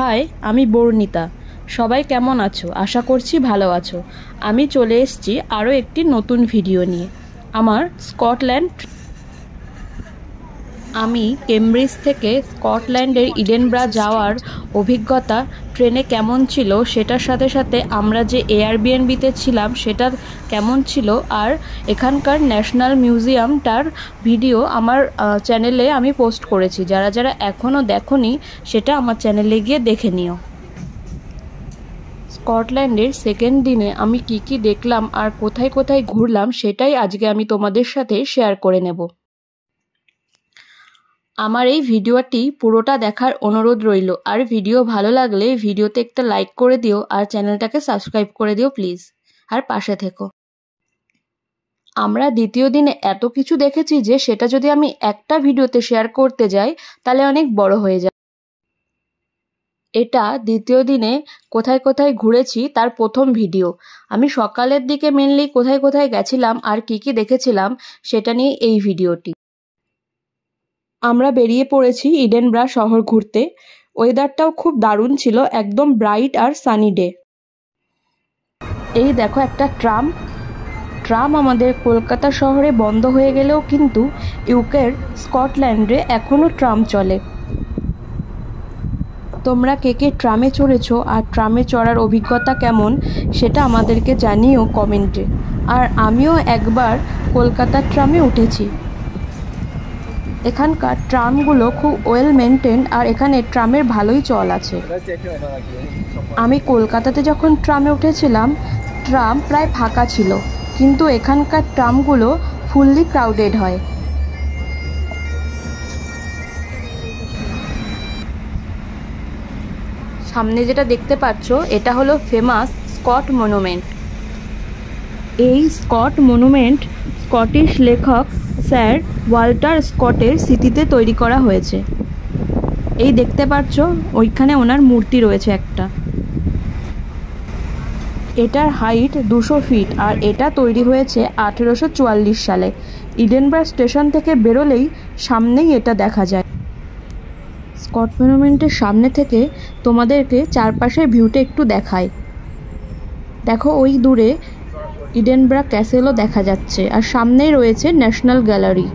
High, আমি বর্ণিতা। সবাই কেমন আছো? আশা করছি ভালো আছো। আমি চলে এসেছি আরও একটি নতুন ভিডিও নিয়ে। আমার আমি কেমব্রিজ থেকে স্কটল্যান্ডের ইডেনব্রা যাওয়ার অভিজ্ঞতা ট্রেনে কেমন ছিল, সেটার সাথে সাথে আমরা যে এয়ারবিএনবিতে ছিলাম সেটা কেমন ছিল, আর এখানকার ন্যাশনাল মিউজিয়ামটার ভিডিও আমার চ্যানেলে আমি পোস্ট করেছি। যারা যারা এখনও দেখোনি সেটা আমার চ্যানেলে গিয়ে দেখে নিও। স্কটল্যান্ডের সেকেন্ড দিনে আমি কি কি দেখলাম আর কোথায় কোথায় ঘুরলাম সেটাই আজকে আমি তোমাদের সাথে শেয়ার করে নেব। আমার এই ভিডিওটি পুরোটা দেখার অনুরোধ রইল, আর ভিডিও ভালো লাগলে ভিডিওতে একটা লাইক করে দিও আর চ্যানেলটাকে সাবস্ক্রাইব করে দিও প্লিজ, আর পাশে থেকো। আমরা দ্বিতীয় দিনে এত কিছু দেখেছি যে সেটা যদি আমি একটা ভিডিওতে শেয়ার করতে যাই তাহলে অনেক বড় হয়ে যায়। এটা দ্বিতীয় দিনে কোথায় কোথায় ঘুরেছি তার প্রথম ভিডিও। আমি সকালের দিকে মেনলি কোথায় কোথায় গেছিলাম আর কি কি দেখেছিলাম সেটা নিয়ে এই ভিডিওটি। আমরা বেরিয়ে পড়েছি ইডেনব্রা শহর ঘুরতে। ওয়েদারটাও খুব দারুণ ছিল, একদম ব্রাইট আর সানি ডে। এই দেখো একটা ট্রাম আমাদের কলকাতা শহরে বন্ধ হয়ে গেলেও কিন্তু ইউকের স্কটল্যান্ডে এখনও ট্রাম চলে। তোমরা কে কে ট্রামে চড়েছো আর ট্রামে চড়ার অভিজ্ঞতা কেমন সেটা আমাদেরকে জানিও কমেন্টে। আর আমিও একবার কলকাতার ট্রামে উঠেছি। এখানকার ট্রামগুলো খুব ওয়েল মেনটেন্ড আর এখানে ট্রামের ভালোই চল আছে। আমি কলকাতাতে যখন ট্রামে উঠেছিলাম ট্রাম প্রায় ফাঁকা ছিল, কিন্তু এখানকার ট্রামগুলো ফুললি ক্রাউডেড হয়। সামনে যেটা দেখতে পাচ্ছ এটা হলো ফেমাস স্কট মনুমেন্ট। এই স্কট মনুমেন্ট স্কটিশ লেখক স্যার ওয়াল্টার স্কটের স্মৃতিতে তৈরি করা হয়েছে। এই দেখতে পাচ্ছ ওইখানে ওনার মূর্তি রয়েছে একটা। এটার হাইট 200 ফিট আর এটা তৈরি হয়েছে 1844 সালে। ইডেনব্রা স্টেশন থেকে বেরোলেই সামনেই এটা দেখা যায়। স্কট মনুমেন্টের সামনে থেকে তোমাদেরকে চারপাশের ভিউটা একটু দেখায়। দেখো ওই দূরে ইডেনব্রা ক্যাসেলও দেখা যাচ্ছে, আর সামনেই রয়েছে ন্যাশনাল গ্যালারি।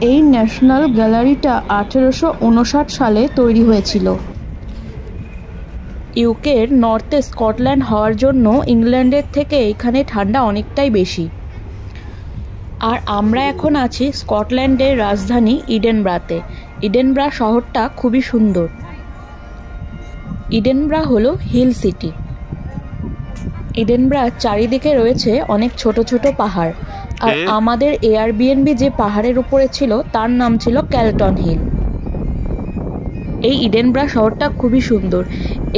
এই ন্যাশনাল গ্যালারিটা 1859 সালে তৈরি হয়েছিল। ইউকের নর্থে স্কটল্যান্ড হওয়ার জন্য ইংল্যান্ডের থেকে এখানে ঠান্ডা অনেকটাই বেশি। আর আমরা এখন আছি স্কটল্যান্ডের রাজধানী ইডেনব্রাতে। ইডেনব্রা শহরটা খুবই সুন্দর। ইডেনব্রা হলো হিল সিটি। ইডেনব্রার চারিদিকে রয়েছে অনেক ছোট ছোট পাহাড়, আর আমাদের এয়ারবিএনবি যে পাহাড়ের উপরে ছিল তার নাম ছিল ক্যালটন হিল। এই ইডেনব্রা শহরটা খুবই সুন্দর।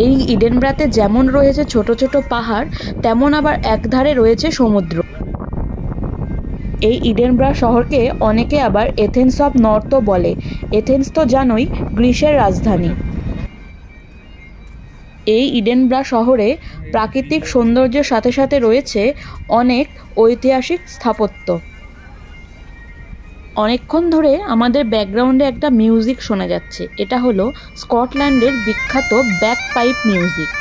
এই ইডেনব্রাতে যেমন রয়েছে ছোট ছোট পাহাড়, তেমন আবার একধারে রয়েছে সমুদ্র। এই ইডেনব্রা শহরকে অনেকে আবার এথেন্স অফ নর্থও বলে। এথেন্স তো জানোই গ্রিসের রাজধানী। এই ইডেনব্রা শহরে প্রাকৃতিক সৌন্দর্যের সাথে সাথে রয়েছে অনেক ঐতিহাসিক স্থাপত্য। অনেকক্ষণ ধরে আমাদের ব্যাকগ্রাউন্ডে একটা মিউজিক শোনা যাচ্ছে। এটা হলো স্কটল্যান্ডের বিখ্যাত ব্যাকপাইপ মিউজিক।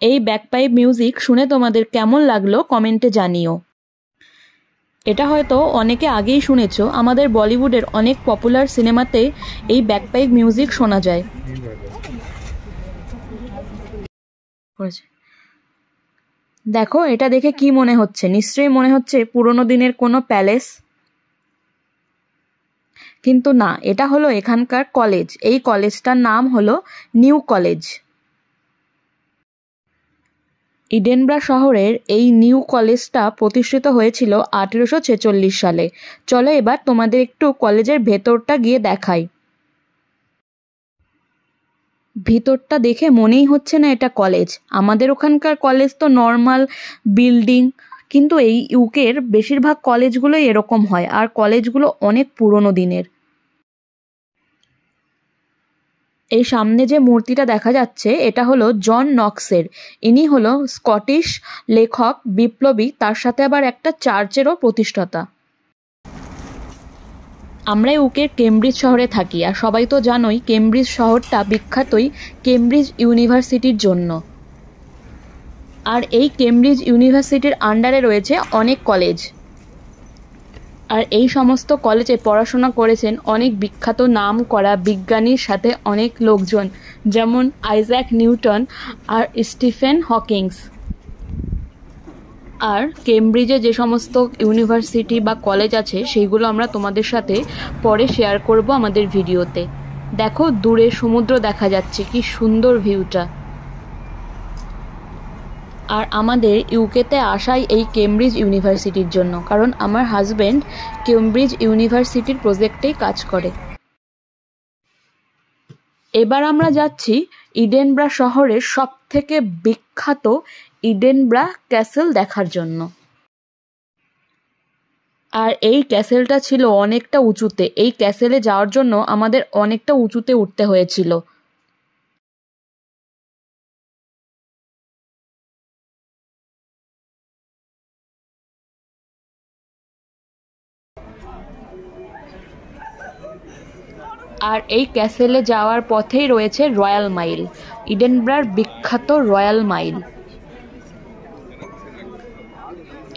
এই ব্যাকপাইপ মিউজিক শুনে তোমাদের কেমন লাগলো কমেন্টে জানিও। এটা হয়তো অনেকে আগেই শুনেছো, আমাদের বলিউডের অনেক পপুলার সিনেমাতে এই ব্যাকপাইপ মিউজিক শোনা যায়। করেছে। দেখো এটা দেখে কি মনে হচ্ছে? নিশ্চয়ই মনে হচ্ছে পুরোনো দিনের কোনো প্যালেস, কিন্তু না, এটা হলো এখানকার কলেজ। এই কলেজটার নাম হলো নিউ কলেজ। ইডেনব্রা শহরের এই নিউ কলেজটা প্রতিষ্ঠিত হয়েছিল 1846 সালে। চলো এবার তোমাদের একটু কলেজের ভেতরটা গিয়ে দেখাই। ভিতরটা দেখে মনেই হচ্ছে না এটা কলেজ। আমাদের ওখানকার কলেজ তো নর্মাল বিল্ডিং, কিন্তু এই ইউকের বেশিরভাগ কলেজগুলোই এরকম হয়, আর কলেজগুলো অনেক পুরনো দিনের। এই সামনে যে মূর্তিটা দেখা যাচ্ছে এটা হলো জন নক্সের। ইনি হলো স্কটিশ লেখক, বিপ্লবী, তার সাথে আবার একটা চার্চেরও প্রতিষ্ঠাতা। আমরা ইউকের কেমব্রিজ শহরে থাকি, আর সবাই তো জানোই কেমব্রিজ শহরটা বিখ্যাতই কেমব্রিজ ইউনিভার্সিটির জন্য। আর এই কেমব্রিজ ইউনিভার্সিটির আন্ডারে রয়েছে অনেক কলেজ, আর এই সমস্ত কলেজে পড়াশোনা করেছেন অনেক বিখ্যাত নাম করা বিজ্ঞানীর সাথে অনেক লোকজন, যেমন আইজ্যাক নিউটন আর স্টিফেন হকিংস। আর কেমব্রিজে যে সমস্ত ইউনিভার্সিটি বা কলেজ আছে সেইগুলো আমরা তোমাদের সাথে পরে শেয়ার করব আমাদের ভিডিওতে। দেখো দূরে সমুদ্র দেখা যাচ্ছে, কি সুন্দর ভিউটা। আর আমাদের ইউকেতে আসাই এই কেমব্রিজ ইউনিভার্সিটির জন্য, কারণ আমার হাজব্যান্ড কেমব্রিজ ইউনিভার্সিটির প্রজেক্টেই কাজ করে। এবার আমরা যাচ্ছি ইডেনব্রা শহরের সবথেকে বিখ্যাত ইডেনব্রা ক্যাসেল দেখার জন্য। আর এই ক্যাসেলটা ছিল অনেকটা উঁচুতে। এই ক্যাসেলে যাওয়ার জন্য আমাদের অনেকটা উঁচুতে উঠতে হয়েছিল। আর এই ক্যাসেলে যাওয়ার পথেই রয়েছে রয়্যাল মাইল, ইডেনব্রার বিখ্যাত রয়্যাল মাইল।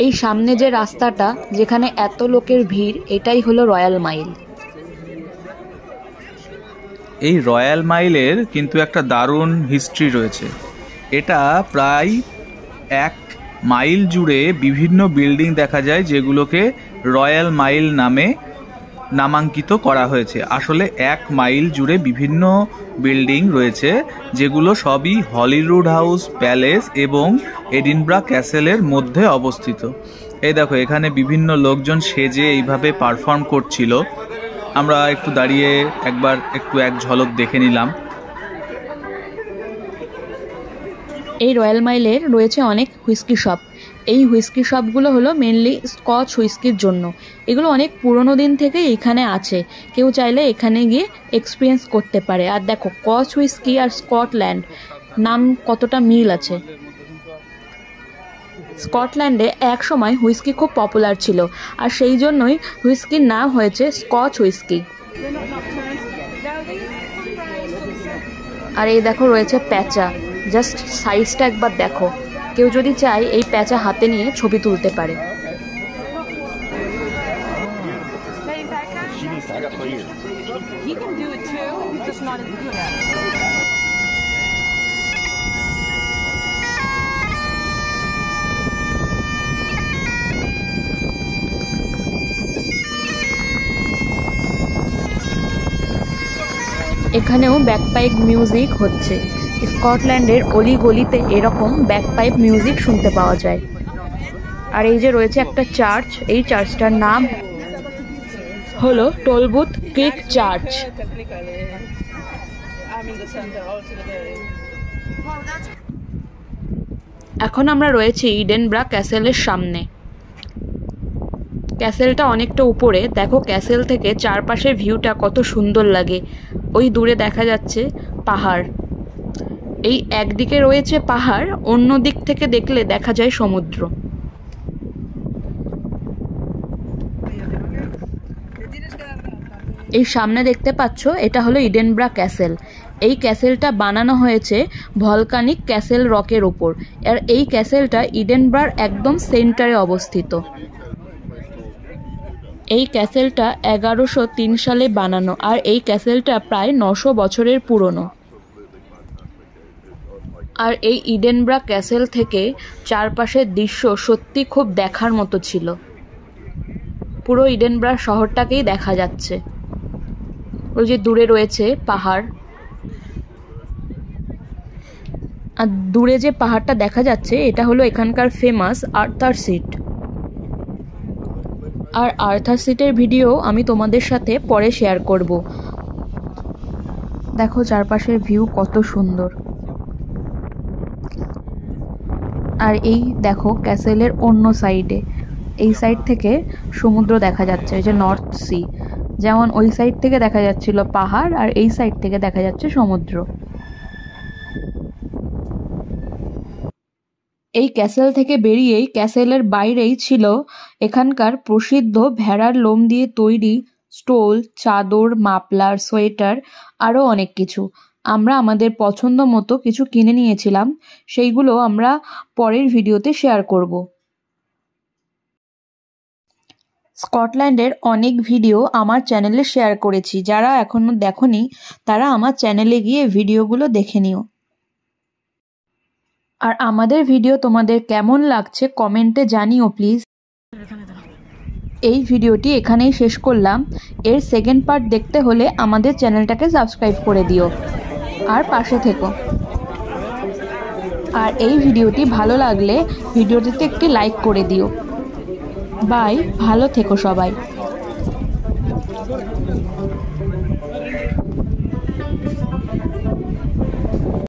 এই সামনে যে রাস্তাটা যেখানে এত লোকের ভিড়, এটাই হলো রয়্যাল মাইল। এই রয়্যাল মাইলের কিন্তু একটা দারুণ হিস্ট্রি রয়েছে। এটা প্রায় 1 মাইল জুড়ে বিভিন্ন বিল্ডিং দেখা যায়, যেগুলোকে রয়্যাল মাইল নামে নামাঙ্কিত করা হয়েছে। আসলে 1 মাইল জুড়ে বিভিন্ন বিল্ডিং রয়েছে, যেগুলো সবই হলিউড হাউস, প্যালেস এবং এডিনব্রা ক্যাসেলের মধ্যে অবস্থিত। এই দেখো এখানে বিভিন্ন লোকজন সেজে এইভাবে পারফর্ম করছিল। আমরা একটু দাঁড়িয়ে এক ঝলক দেখে নিলাম। এই রয়্যাল মাইলের রয়েছে অনেক হুইস্কি শপ। এই হুইস্কি শপগুলো হলো মেনলি স্কচ হুইস্কির জন্য। এগুলো অনেক পুরনো দিন থেকে এখানে আছে, কেউ চাইলে এখানে গিয়ে এক্সপিরিয়েন্স করতে পারে। আর দেখো স্কচ হুইস্কি আর স্কটল্যান্ড নাম কতটা মিল আছে। স্কটল্যান্ডে এক সময় হুইস্কি খুব পপুলার ছিল, আর সেই জন্যই হুইস্কির নাম হয়েছে স্কচ হুইস্কি। আর এই দেখো রয়েছে প্যাঁচা, জাস্ট সাইজটা একবার দেখো। কেউ যদি চায় এই প্যাঁচা হাতে নিয়ে ছবি তুলতে পারে। এখানেও ব্যাকপাইপ মিউজিক হচ্ছে। স্কটল্যান্ডের অলিগলিতে এরকম ব্যাকপাইপ মিউজিক শুনতে পাওয়া যায়। আর এই যে রয়েছে একটা চার্চ, এই চার্চটার নাম হলো টলবুথ ক্রিক চার্চ। এখন আমরা রয়েছি ইডেনব্রা ক্যাসেলের সামনে। ক্যাসেলটা অনেকটা উপরে, দেখো ক্যাসেল থেকে চারপাশের ভিউটা কত সুন্দর লাগে। ওই দূরে দেখা যাচ্ছে পাহাড়। এই একদিকে রয়েছে পাহাড়, অন্য দিক থেকে দেখলে দেখা যায় সমুদ্র। এই সামনে দেখতে পাচ্ছ এটা হলো ইডেনব্রা ক্যাসেল। এই ক্যাসেলটা বানানো হয়েছে ভলকানিক ক্যাসেল রকের ওপর। আর এই ক্যাসেলটা ইডেনব্রার একদম সেন্টারে অবস্থিত। এই ক্যাসেলটা 1103 সালে বানানো, আর এই ক্যাসেলটা প্রায় 900 বছরের পুরনো। আর এই ইডেনব্রা ক্যাসেল থেকে চারপাশের দৃশ্য সত্যি খুব দেখার মতো ছিল। পুরো ইডেনব্রা শহরটাকেই দেখা যাচ্ছে। ওই যে দূরে রয়েছে পাহাড়, আর দূরে যে পাহাড়টা দেখা যাচ্ছে এটা হলো এখানকার ফেমাস আর্থার সিট। আর আর্থার সিটের ভিডিও আমি তোমাদের সাথে পরে শেয়ার করব। দেখো চারপাশের ভিউ কত সুন্দর। আর এই দেখো ক্যাসেলের অন্য সাইডে, এই সাইড থেকে সমুদ্র দেখা যাচ্ছে, এই যে নর্থ সি। যেমন ওই সাইড থেকে দেখা যাচ্ছিল পাহাড়, আর এই সাইড থেকে দেখা যাচ্ছে সমুদ্র। এই ক্যাসেল থেকে বেরিয়েই ক্যাসেলের বাইরেই ছিল এখানকার প্রসিদ্ধ ভেড়ার লোম দিয়ে তৈরি স্টোল, চাদর, মাফলার, সোয়েটার, আরও অনেক কিছু। আমরা আমাদের পছন্দ মতো কিছু কিনে নিয়েছিলাম, সেইগুলো আমরা পরের ভিডিওতে শেয়ার করব। স্কটল্যান্ডের অনেক ভিডিও আমার চ্যানেলে শেয়ার করেছি, যারা এখনো দেখোনি তারা আমার চ্যানেলে গিয়ে ভিডিওগুলো দেখে নিও। আর আমাদের ভিডিও তোমাদের কেমন লাগছে কমেন্টে জানিও প্লিজ। এই ভিডিওটি এখানেই শেষ করলাম। এর সেকেন্ড পার্ট দেখতে হলে আমাদের চ্যানেলটাকে সাবস্ক্রাইব করে দিও আর পাশে থেকো। আর এই ভিডিওটি ভালো লাগলে ভিডিওটিতে একটি লাইক করে দিও। বাই, ভালো থেকো সবাই।